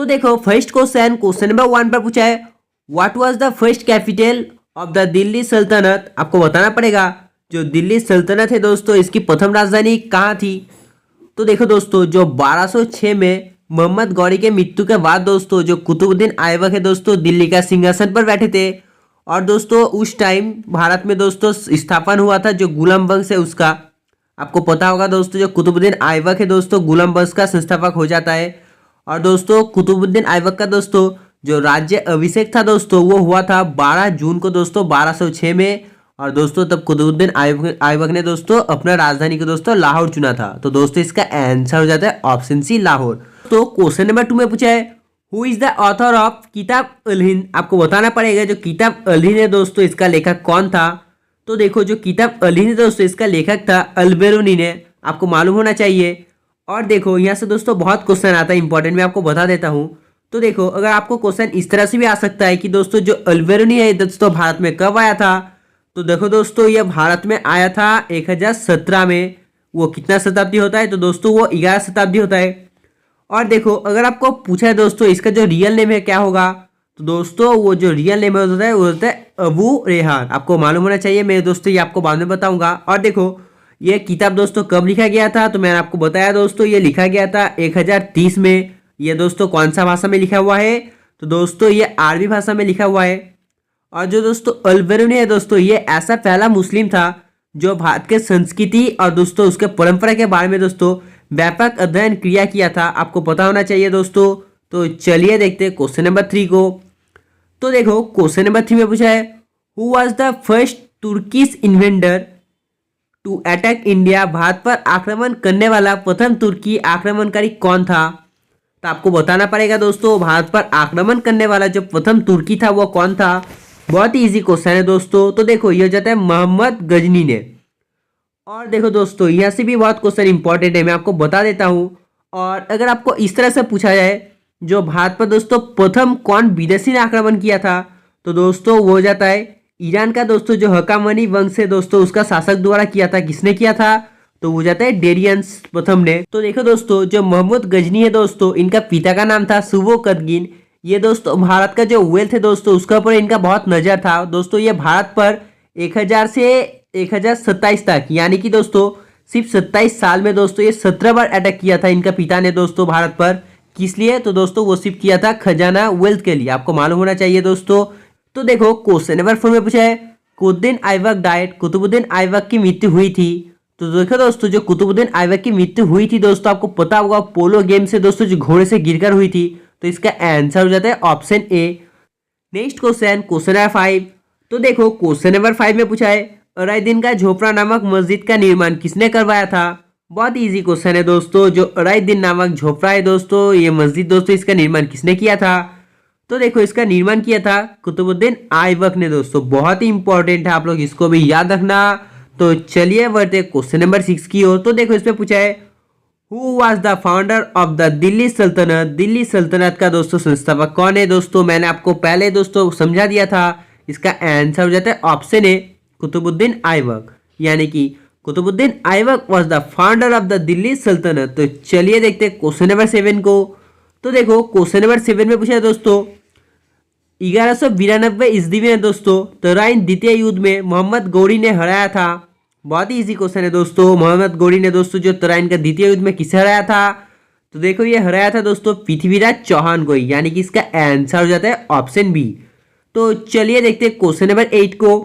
तो देखो first question number 1 पर पूछा है what was the first capital of the Delhi सल्तनत। आपको बताना पड़ेगा जो दिल्ली सल्तनत है दोस्तों इसकी प्रथम राजधानी कहाँ थी। तो देखो दोस्तों जो 1206 में मोहम्मद गौरी के मृत्यु के बाद दोस्तों जो कुतुबुद्दीन ऐबक है दोस्तों दिल्ली का सिंहासन पर बैठे थे। और दोस्तों उस टाइम भारत में दोस्तों स्थापन हुआ था जो गुलाम वंश है उसका। आपको पता होगा दोस्तों जो कुतुबुद्दीन ऐबक है दोस्तों गुलाम वंश का संस्थापक हो जाता है। और दोस्तों कुतुबुद्दीन ऐबक का दोस्तों जो राज्य अभिषेक था दोस्तों वो हुआ था 12 जून को दोस्तों 1206 में। और दोस्तों तब कुतुबुद्दीन ऐबक ने दोस्तों अपना राजधानी को दोस्तों लाहौर चुना था। तो दोस्तों इसका आंसर हो जाता है ऑप्शन सी लाहौर। तो क्वेश्चन नंबर 2 में पूछा है who is the author of किताब अल हिंद। आपको बताना पड़ेगा जो किताब अल हिंद है दोस्तों इसका लेखक कौन था। तो देखो जो किताब अल हिंद है दोस्तों इसका लेखक था अल बेरूनी ने। आपको मालूम होना चाहिए। और देखो यहाँ से दोस्तों बहुत क्वेश्चन आता है इंपॉर्टेंट, मैं आपको बता देता हूँ। तो देखो अगर आपको क्वेश्चन इस तरह से भी आ सकता है कि दोस्तों जो अल बेरूनी है दोस्तों भारत में कब आया था। तो देखो दोस्तों यह भारत में आया था 1017 में। वो कितना शताब्दी होता है तो दोस्तों वो 11 शताब्दी होता है। और देखो अगर आपको पूछा है दोस्तों इसका जो रियल नेम है क्या होगा तो दोस्तों वो जो रियल नेम होता है वो होता है अबू रेहान। आपको मालूम होना चाहिए मेरे दोस्तों, ये आपको बाद में बताऊंगा। और देखो ये किताब दोस्तों कब लिखा गया था तो मैंने आपको बताया दोस्तों ये लिखा गया था 1030 में। ये दोस्तों कौन सा भाषा में लिखा हुआ है तो दोस्तों ये अरबी भाषा में लिखा हुआ है। और जो दोस्तों अल बेरूनी है दोस्तों ये ऐसा पहला मुस्लिम था जो भारत के संस्कृति और दोस्तों उसके परंपरा के बारे में दोस्तों व्यापक अध्ययन किया था। आपको पता होना चाहिए दोस्तों। तो चलिए देखते हैं क्वेश्चन नंबर 3 को। तो देखो क्वेश्चन नंबर 3 में पूछा है who was the first Turkish invader to attack India. भारत पर आक्रमण करने वाला प्रथम तुर्की आक्रमणकारी कौन था। तो आपको बताना पड़ेगा दोस्तों भारत पर आक्रमण करने वाला जो प्रथम तुर्की था वो कौन था। बहुत ही इजी क्वेश्चन है दोस्तों। तो देखो ये हो जाता है मोहम्मद गजनी ने। और देखो दोस्तों यहाँ से भी बहुत क्वेश्चन इंपॉर्टेंट है, मैं आपको बता देता हूँ। और अगर आपको इस तरह से पूछा जाए जो भारत पर दोस्तों प्रथम कौन विदेशी ने आक्रमण किया था तो दोस्तों वो हो जाता है ईरान का दोस्तों जो हकामनी वंश है दोस्तों उसका शासक द्वारा किया था। किसने किया था तो वो जाता है डेरियंस प्रथम ने। तो देखो दोस्तों जो मोहम्मद गजनी है दोस्तों इनका पिता का नाम था सुबोकदगीन। ये दोस्तों भारत का जो वेल्थ है दोस्तों उसके ऊपर इनका बहुत नजर था दोस्तों। ये भारत पर 1000 से 1027 तक यानी कि दोस्तों सिर्फ 27 साल में दोस्तों ये 17 बार अटैक किया था इनका पिता ने दोस्तों भारत पर। किस लिए तो दोस्तों वो सिर्फ किया था खजाना वेल्थ के लिए। आपको मालूम होना चाहिए दोस्तों। तो देखो क्वेश्चन नंबर 4 में पूछा है कुतुबुद्दीन ऐबक डाइट। कुतुबुद्दीन ऐबक की मृत्यु हुई थी। तो देखो दोस्तों जो कुतुबुद्दीन ऐबक की मृत्यु हुई थी दोस्तों आपको पता होगा पोलो गेम से दोस्तों जो घोड़े से गिरकर हुई थी। तो इसका आंसर हो जाता है option A. Next question number 5। तो देखो क्वेश्चन नंबर 5 में पूछा है अलाउद्दीन का झोपड़ा नामक मस्जिद का निर्माण किसने करवाया था। बहुत इजी क्वेश्चन है दोस्तों। जो अलाउद्दीन नामक झोपड़ा है दोस्तों ये मस्जिद दोस्तों इसका निर्माण किसने किया था। तो देखो इसका निर्माण किया था कुतुबुद्दीन ऐबक ने दोस्तों। बहुत ही इंपॉर्टेंट है, आप लोग इसको भी याद रखना। तो चलिए बढ़ते क्वेश्चन नंबर 6 की ओर। तो देखो इसमें पूछा है who was the founder of the Delhi सल्तनत। दिल्ली सल्तनत का दोस्तों संस्थापक कौन है दोस्तों। मैंने आपको पहले दोस्तों समझा दिया था। इसका आंसर हो जाता है ऑप्शन ए कुतुबुद्दीन ऐबक। यानी कि Qutubuddin Aibak was the founder of the Delhi सल्तनत। तो चलिए देखते हैं क्वेश्चन नंबर 7 को। तो देखो क्वेश्चन नंबर 7 में पूछा है दोस्तों 1192 ईस्वी में दोस्तों तराइन द्वितीय युद्ध में मोहम्मद गौरी ने हराया था। बहुत ही इजी क्वेश्चन है दोस्तों। मोहम्मद गौरी ने दोस्तों जो तराइन का द्वितीय युद्ध में किसे हराया था तो देखो ये हराया था दोस्तों पृथ्वीराज चौहान को। यानी कि इसका आंसर हो जाता है ऑप्शन बी। तो चलिए देखते हैं क्वेश्चन नंबर 8 को।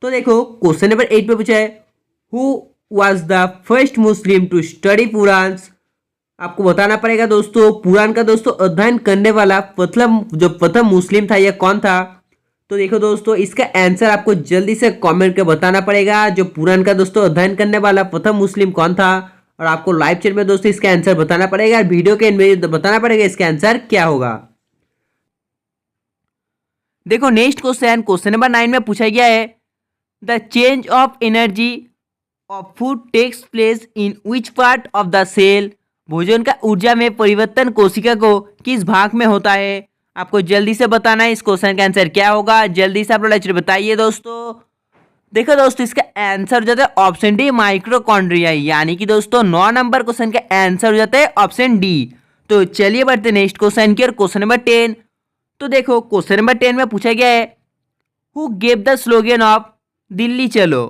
तो देखो क्वेश्चन नंबर 8 पे पूछा है who was the first Muslim to study Purana. आपको बताना पड़ेगा दोस्तों पुराण का दोस्तों अध्ययन करने वाला प्रथम मुस्लिम था यह कौन था। तो देखो दोस्तों इसका आंसर आपको जल्दी से कमेंट कर बताना पड़ेगा। जो पुराण का दोस्तों अध्ययन करने वाला प्रथम मुस्लिम कौन था। और आपको लाइव चैट में दोस्तों इसका आंसर बताना पड़ेगा। वीडियो के एंड में बताना पड़ेगा इसका आंसर क्या होगा। देखो नेक्स्ट क्वेश्चन नंबर 9 में पूछा गया है the change of energy of food takes place in which part of the cell. भोजन का ऊर्जा में परिवर्तन कोशिका को किस भाग में होता है। आपको जल्दी से बताना है इस क्वेश्चन का आंसर क्या होगा। जल्दी से आप लोग बताइए दोस्तों। देखो दोस्तों इसका आंसर हो जाता है ऑप्शन डी माइक्रोकॉन्ड्रिया। यानी कि दोस्तों 9 नंबर क्वेश्चन का आंसर हो जाता है ऑप्शन डी। तो चलिए बढ़ते नेक्स्ट क्वेश्चन की और क्वेश्चन नंबर 10। तो देखो क्वेश्चन नंबर 10 में पूछा गया है who gave the slogan of Delhi चलो।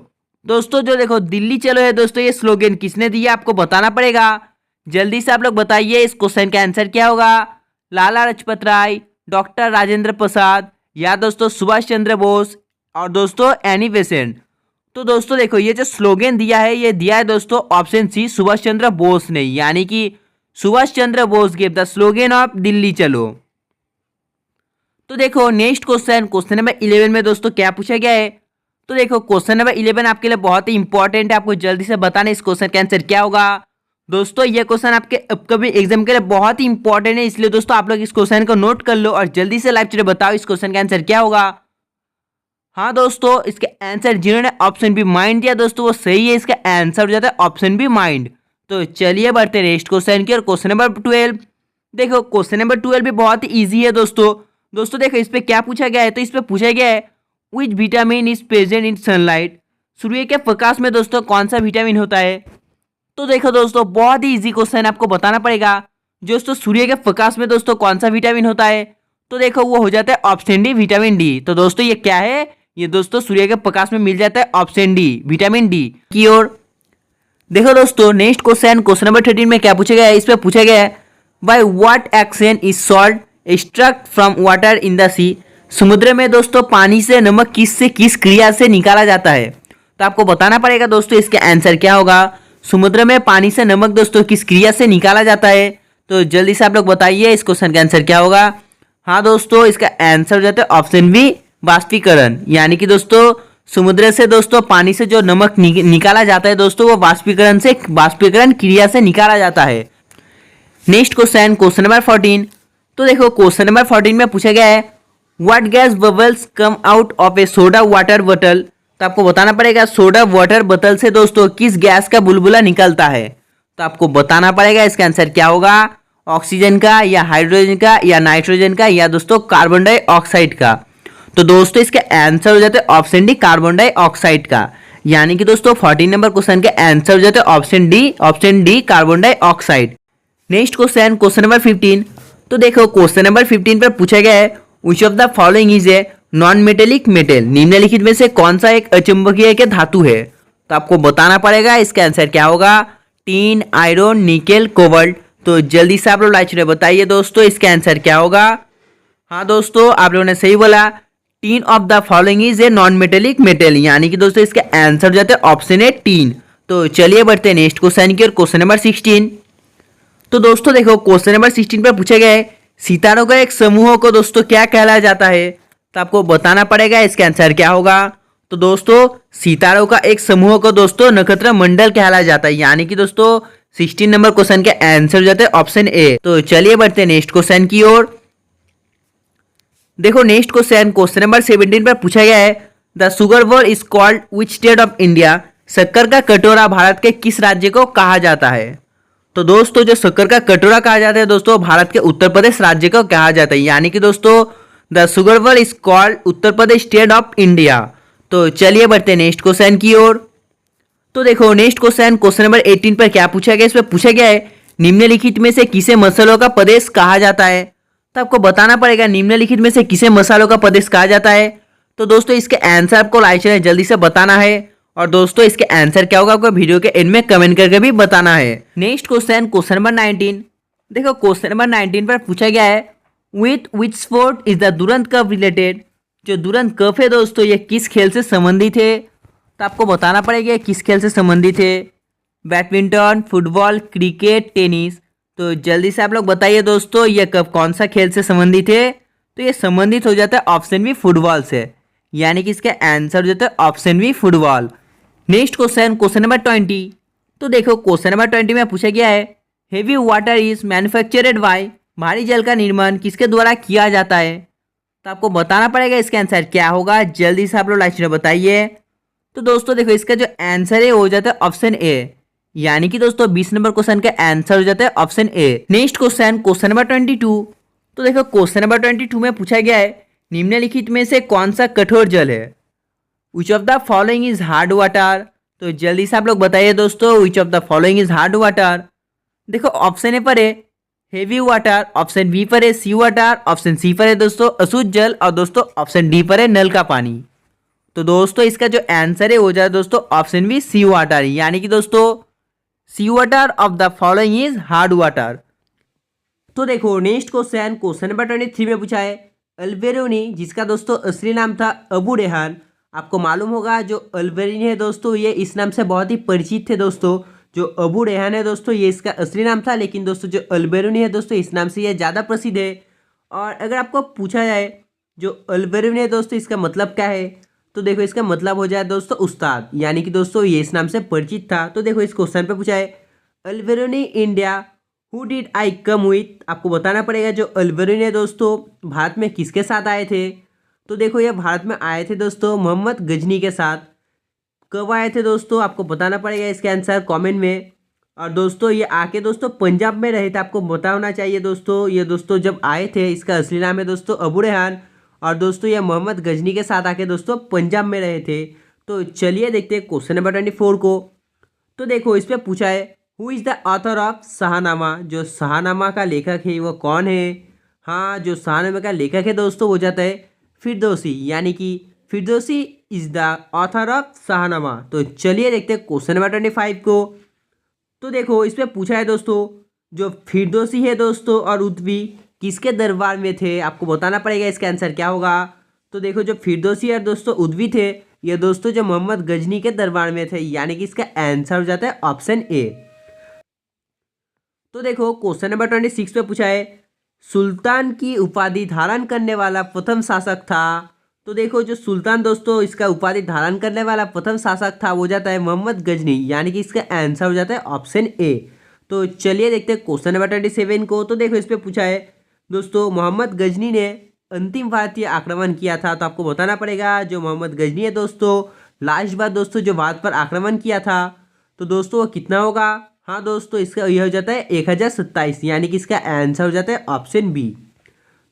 दोस्तों जो देखो दिल्ली चलो है दोस्तों, ये स्लोगन किसने दिया आपको बताना पड़ेगा। जल्दी से आप लोग बताइए इस क्वेश्चन का आंसर क्या होगा। लाला लाजपत राय, डॉक्टर राजेंद्र प्रसाद, या दोस्तों सुभाष चंद्र बोस, और दोस्तों एनी बेसेंट। तो दोस्तों देखो ये जो स्लोगन दिया है ये दिया है दोस्तों ऑप्शन सी सुभाष चंद्र बोस ने, यानी कि Subhash Chandra Bose gave the slogan of Delhi Chalo. तो देखो नेक्स्ट क्वेश्चन, क्वेश्चन नंबर 11 में दोस्तों क्या पूछा गया है। तो देखो क्वेश्चन नंबर 11 आपके लिए बहुत ही इंपॉर्टेंट है, आपको जल्दी से बताना इस क्वेश्चन का आंसर क्या होगा। दोस्तों ये क्वेश्चन आपके अपकमिंग एग्जाम के लिए बहुत ही इंपॉर्टेंट है, इसलिए दोस्तों आप लोग इस क्वेश्चन को नोट कर लो और जल्दी से लाइव चैट बताओ इस क्वेश्चन का आंसर क्या होगा। हाँ दोस्तों इसके आंसर जिन्होंने ऑप्शन बी माइंड दिया दोस्तों वो सही है, इसका आंसर हो जाता है ऑप्शन बी माइंड। तो चलिए बढ़ते हैं नेक्स्ट क्वेश्चन की और क्वेश्चन नंबर 12। देखो क्वेश्चन नंबर 12 भी बहुत ही ईजी है दोस्तों। दोस्तों देखो इस पे क्या पूछा गया है, तो इस पे पूछा गया है which vitamin is present in sunlight. सूर्य के प्रकाश में दोस्तों कौन सा विटामिन होता है। तो देखो दोस्तों बहुत ही इजी क्वेश्चन आपको बताना पड़ेगा। दोस्तों सूर्य के प्रकाश में दोस्तों कौन सा विटामिन होता है, तो देखो वो हो जाता है ऑप्शन डी विटामिन डी। तो दोस्तों ये क्या है, ये दोस्तों सूर्य के प्रकाश में मिल जाता है ऑप्शन डी विटामिन डी की ओर। देखो दोस्तों नेक्स्ट क्वेश्चन, क्वेश्चन नंबर 13 में क्या पूछा गया है, इस पे पूछा गया है by what action is salt extract from water in the sea. समुद्र में दोस्तों पानी से नमक किस क्रिया से निकाला जाता है। तो आपको बताना पड़ेगा दोस्तों इसके आंसर क्या होगा। समुद्र में पानी से नमक दोस्तों किस क्रिया से निकाला जाता है। तो जल्दी से आप लोग बताइए इस क्वेश्चन का आंसर क्या होगा। हाँ दोस्तों इसका आंसर हो जाता है ऑप्शन बी वाष्पीकरण, यानी कि दोस्तों समुद्र से दोस्तों पानी से जो नमक निकाला जाता है दोस्तों वो वाष्पीकरण क्रिया से निकाला जाता है। Next question, question number 14। तो देखो क्वेश्चन नंबर 14 में पूछा गया है what gas bubbles come out of A soda water बोतल। तो आपको बताना पड़ेगा सोडा वाटर बोतल से दोस्तों किस गैस का बुलबुला निकलता है। तो आपको बताना पड़ेगा इसका आंसर क्या होगा, ऑक्सीजन का, या हाइड्रोजन का, या नाइट्रोजन का, या दोस्तों कार्बन डाइऑक्साइड का। तो दोस्तों इसका आंसर हो जाता है ऑप्शन डी कार्बन डाइऑक्साइड का, यानी कि दोस्तों 14 नंबर क्वेश्चन का आंसर हो जाता है option D carbon dioxide. Next question, question number 15। तो देखो क्वेश्चन नंबर 15 पर पूछा गया है which of the following is a non metallic metal. निम्नलिखित में से कौन सा एक अचुंबकीय के धातु है। तो आपको बताना पड़ेगा इसका आंसर क्या होगा, टीन, आयरन, निकेल, कोबाल्ट। तो जल्दी से आप लोग लाइक करके बताइए दोस्तों इसका आंसर क्या होगा। हाँ दोस्तों आप लोगों ने सही बोला, tin of the following is a non metallic metal, यानी कि दोस्तों इसका आंसर हो जाता है ऑप्शन ए टीन। तो चलिए बढ़ते हैं नेक्स्ट क्वेश्चन की और क्वेश्चन नंबर 16। तो दोस्तों देखो क्वेश्चन नंबर 16 पर पूछा गया है सितारों का एक समूह को दोस्तों क्या कहलाया जाता है। तो आपको बताना पड़ेगा इसका आंसर क्या होगा। तो दोस्तों सितारों का एक समूह को दोस्तों नक्षत्र मंडल कहलाया जाता है, यानी कि दोस्तों 16 नंबर क्वेश्चन के आंसर हो जाते हैं ऑप्शन ए। तो चलिए बढ़ते हैं नेक्स्ट क्वेश्चन की ओर। देखो नेक्स्ट क्वेश्चन, क्वेश्चन नंबर 17 पर पूछा गया है द शुगर बोल is called which state of India. शक्कर का कटोरा भारत के किस राज्य को कहा जाता है। तो दोस्तों जो शक्कर का कटोरा कहा जाता है दोस्तों भारत के उत्तर प्रदेश राज्य को कहा जाता है, यानी कि दोस्तों द शुगर बोल is called Uttar Pradesh state of India. तो चलिए बढ़ते हैं नेक्स्ट क्वेश्चन की ओर। तो देखो नेक्स्ट क्वेश्चन, क्वेश्चन नंबर 18 पर क्या पूछा गया, इसमें पूछा गया है निम्नलिखित में से किसे मसालों का प्रदेश कहा जाता है। तो आपको बताना पड़ेगा निम्नलिखित में से किसे मसालों का प्रदेश कहा जाता है। तो दोस्तों इसके आंसर आपको लाइक चैनल जल्दी से बताना है, और दोस्तों इसके आंसर क्या होगा आपको वीडियो के एंड में कमेंट करके भी बताना है। Next question, question number 19। देखो क्वेश्चन नंबर 19 पर पूछा गया है with which sport is the Durand Cup related. जो दुरंत कप है दोस्तों ये किस खेल से संबंधित है। तो आपको बताना पड़ेगा किस खेल से संबंधित है, बैडमिंटन, फुटबॉल, क्रिकेट, टेनिस। तो जल्दी से आप लोग बताइए दोस्तों ये कप कौन सा खेल से संबंधित है। तो ये संबंधित हो जाता है ऑप्शन बी फुटबॉल से, यानी कि इसका आंसर हो जाता है option B football. Next question, question number 20। तो देखो क्वेश्चन नंबर 20 में पूछा गया है heavy water is manufactured by. भारी जल का निर्माण किसके द्वारा किया जाता है। तो आपको बताना पड़ेगा इसका आंसर क्या होगा। जल्दी से आप लोग लाइक में बताइए। तो दोस्तों देखो इसका जो आंसर है वो हो जाता है ऑप्शन ए, यानी कि दोस्तों 20 नंबर क्वेश्चन का आंसर हो जाता है option A. Next question, question number 22। तो देखो क्वेश्चन नंबर 22 में पूछा गया है निम्नलिखित में से कौन सा कठोर जल है। Which of the following is hard water. तो जल्दी से आप लोग बताइए दोस्तों which of the following is hard water. देखो ऑप्शन ए पर है हेवी वाटर, ऑप्शन बी पर है सी वाटर, ऑप्शन सी पर है दोस्तों अशुद्ध जल और दोस्तों ऑप्शन डी पर है नल का पानी। तो दोस्तों इसका जो आंसर है वो जाए दोस्तों ऑप्शन बी सी वाटर, यानी कि दोस्तों sea water of the following is hard water. तो देखो नेक्स्ट क्वेश्चन नंबर 23 में पूछा है अल्बेरोनी, जिसका दोस्तों असली नाम था अबू रेहान। आपको मालूम होगा जो अल्बेरोनी है दोस्तों ये इस नाम से बहुत ही परिचित थे दोस्तों। जो अबू रेहान है दोस्तों ये इसका असली नाम था, लेकिन दोस्तों जो अल्बेरोनी है दोस्तों इस नाम से ये ज़्यादा प्रसिद्ध है। और अगर आपको पूछा जाए जो अल्बेरोनी है दोस्तों इसका मतलब क्या है, तो देखो इसका मतलब हो जाए दोस्तों उस्ताद, यानी कि दोस्तों ये इस नाम से परिचित था। तो देखो इस क्वेश्चन पे पूछा है Alberuni India who did I come with. आपको बताना पड़ेगा जो अल्बेरोनी है दोस्तों भारत में किसके साथ आए थे। तो देखो ये भारत में आए थे दोस्तों मोहम्मद गजनी के साथ। कब आए थे दोस्तों आपको बताना पड़ेगा इसका आंसर कमेंट में। और दोस्तों ये आके दोस्तों पंजाब में रहे थे, आपको पता होना चाहिए दोस्तों। ये दोस्तों जब आए थे, इसका असली नाम है दोस्तों अबू रेहान, और दोस्तों ये मोहम्मद गजनी के साथ आके दोस्तों पंजाब में रहे थे। तो चलिए देखते हैं क्वेश्चन नंबर 24 को। तो देखो इस पर पूछा है who is the author of Shahnameh. जो शाहनामा का लेखक है वो कौन है। हाँ, जो शाहनामा का लेखक है दोस्तों वो जाता है फिरदौसी, यानी कि Firdausi is the author of Shahnameh. तो चलिए देखते हैं क्वेश्चन नंबर 25 को। तो देखो इस पर पूछा है दोस्तों जो फिरदौसी है दोस्तों और उद्वी किसके दरबार में थे। आपको बताना पड़ेगा इसका आंसर क्या होगा। तो देखो जो फिरदौसी और दोस्तों उद्वी थे ये दोस्तों जो मोहम्मद गजनी के दरबार में थे, यानी कि इसका आंसर हो जाता है ऑप्शन ए। तो देखो क्वेश्चन नंबर 26 पे पूछा है सुल्तान की उपाधि धारण करने वाला प्रथम शासक था। तो देखो जो सुल्तान दोस्तों इसका उपाधि धारण करने वाला प्रथम शासक था वो जाता है मोहम्मद गजनी, यानी कि इसका आंसर हो जाता है ऑप्शन ए। तो चलिए देखते हैं क्वेश्चन नंबर 27 को। तो देखो इस पर पूछा है दोस्तों मोहम्मद गजनी ने अंतिम भारतीय आक्रमण किया था। तो आपको बताना पड़ेगा जो मोहम्मद गजनी है दोस्तों लास्ट बार दोस्तों जो भारत पर आक्रमण किया था, तो दोस्तों वो कितना होगा। हाँ दोस्तों इसका यह हो जाता है 1027, यानी कि इसका आंसर हो जाता है ऑप्शन बी।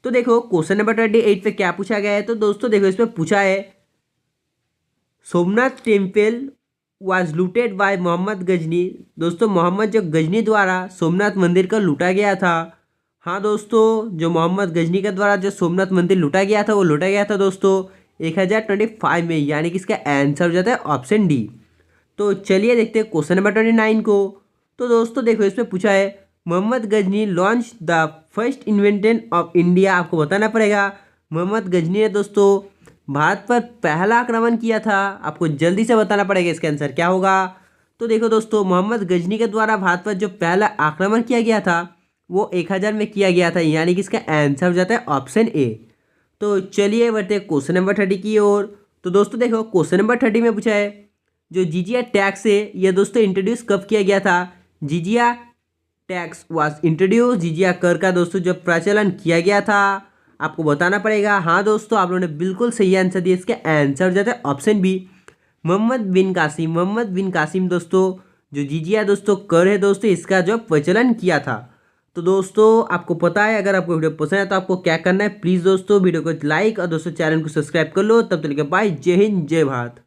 तो देखो क्वेश्चन नंबर 28 पे क्या पूछा गया है। तो दोस्तों देखो इसमें पूछा है Somnath temple was looted by Mohammad Ghazni. दोस्तों मोहम्मद जो गजनी द्वारा सोमनाथ मंदिर को लूटा गया था। हाँ दोस्तों जो मोहम्मद गजनी के द्वारा जो सोमनाथ मंदिर लूटा गया था वो लूटा गया था दोस्तों 1025 में, यानी कि इसका आंसर हो जाता है ऑप्शन डी। तो चलिए देखते हैं क्वेश्चन नंबर 29 को। तो दोस्तों देखो इसमें पूछा है Mohammad Ghazni launch the first invention of India. आपको बताना पड़ेगा मोहम्मद गजनी ने दोस्तों भारत पर पहला आक्रमण किया था। आपको जल्दी से बताना पड़ेगा इसका आंसर क्या होगा। तो देखो दोस्तों मोहम्मद गजनी के द्वारा भारत पर जो पहला आक्रमण किया गया था वो 1000 में किया गया था, यानी कि इसका आंसर हो जाता है ऑप्शन ए। तो चलिए बढ़ते हैं क्वेश्चन नंबर 30 की ओर। तो दोस्तों देखो क्वेश्चन नंबर 30 में पूछा है जो जिजिया टैक्स है ये दोस्तों इंट्रोड्यूस कब किया गया था। जिजिया टैक्स वाज इंट्रोड्यूस, जिजिया कर का दोस्तों जब प्रचलन किया गया था। आपको बताना पड़ेगा। हाँ दोस्तों आप लोगों ने बिल्कुल सही आंसर दिया। इसका आंसर हो जाता है ऑप्शन बी मोहम्मद बिन कासिम। मोहम्मद बिन कासिम दोस्तों जो जिजिया दोस्तों कर है दोस्तों इसका जो प्रचलन किया था। तो दोस्तों आपको पता है अगर आपको वीडियो पसंद है तो आपको क्या करना है, प्लीज़ दोस्तों वीडियो को लाइक और दोस्तों चैनल को सब्सक्राइब कर लो। तब तक के बाय, जय हिंद जय भारत।